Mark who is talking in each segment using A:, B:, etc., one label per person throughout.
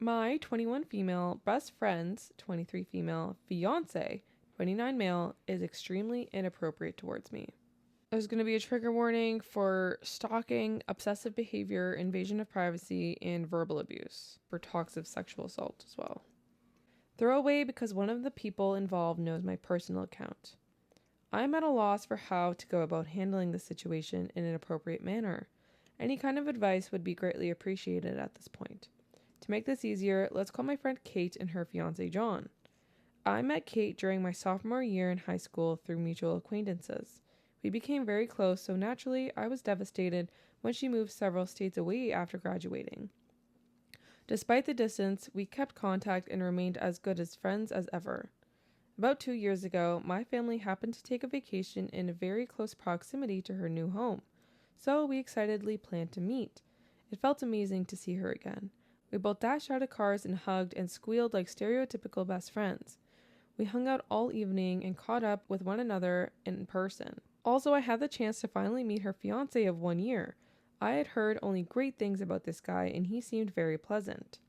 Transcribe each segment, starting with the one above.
A: My 21 female best friend's 23 female fiance, 29 male, is extremely inappropriate towards me. There's going to be a trigger warning for stalking, obsessive behavior, invasion of privacy, and verbal abuse, for talks of sexual assault as well. Throwaway because one of the people involved knows my personal account. I'm at a loss for how to go about handling the situation in an appropriate manner. Any kind of advice would be greatly appreciated at this point. To make this easier, let's call my friend Kate and her fiance John. I met Kate during my sophomore year in high school through mutual acquaintances. We became very close, so naturally I was devastated when she moved several states away after graduating. Despite the distance, we kept contact and remained as good as friends as ever. About 2 years ago, my family happened to take a vacation in a very close proximity to her new home, so we excitedly planned to meet. It felt amazing to see her again. We both dashed out of cars and hugged and squealed like stereotypical best friends. We hung out all evening and caught up with one another in person. Also, I had the chance to finally meet her fiance of 1 year. I had heard only great things about this guy, and he seemed very pleasant.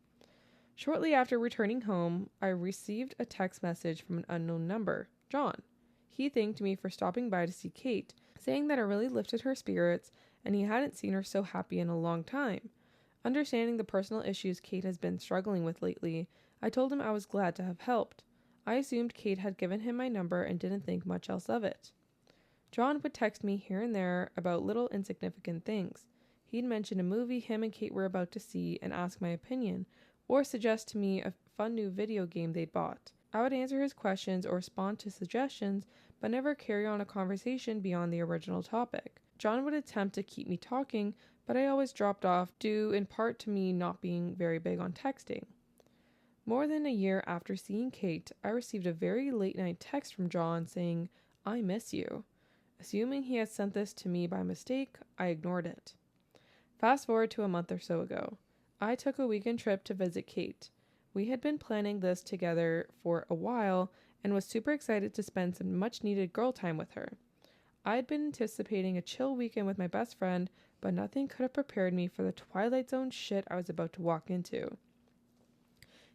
A: Shortly after returning home, I received a text message from an unknown number, John. He thanked me for stopping by to see Kate, saying that it really lifted her spirits and he hadn't seen her so happy in a long time. Understanding the personal issues Kate has been struggling with lately, I told him I was glad to have helped. I assumed Kate had given him my number and didn't think much else of it. John would text me here and there about little insignificant things. He'd mention a movie him and Kate were about to see and ask my opinion, or suggest to me a fun new video game they'd bought. I would answer his questions or respond to suggestions, but never carry on a conversation beyond the original topic. John would attempt to keep me talking, but I always dropped off, due in part to me not being very big on texting. More than a year after seeing Kate, I received a very late-night text from John saying, "I miss you." Assuming he had sent this to me by mistake, I ignored it. Fast forward to a month or so ago. I took a weekend trip to visit Kate. We had been planning this together for a while and was super excited to spend some much-needed girl time with her. I had been anticipating a chill weekend with my best friend, but nothing could have prepared me for the Twilight Zone shit I was about to walk into.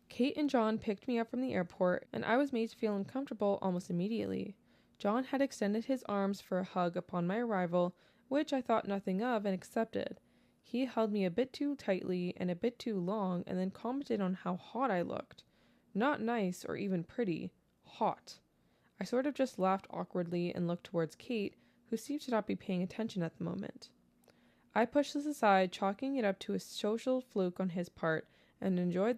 A: Kate and John picked me up from the airport, and I was made to feel uncomfortable almost immediately. John had extended his arms for a hug upon my arrival, which I thought nothing of and accepted. He held me a bit too tightly and a bit too long and then commented on how hot I looked. Not nice or even pretty. Hot. I sort of just laughed awkwardly and looked towards Kate, who seemed to not be paying attention at the moment. I pushed this aside, chalking it up to a social fluke on his part, and enjoyed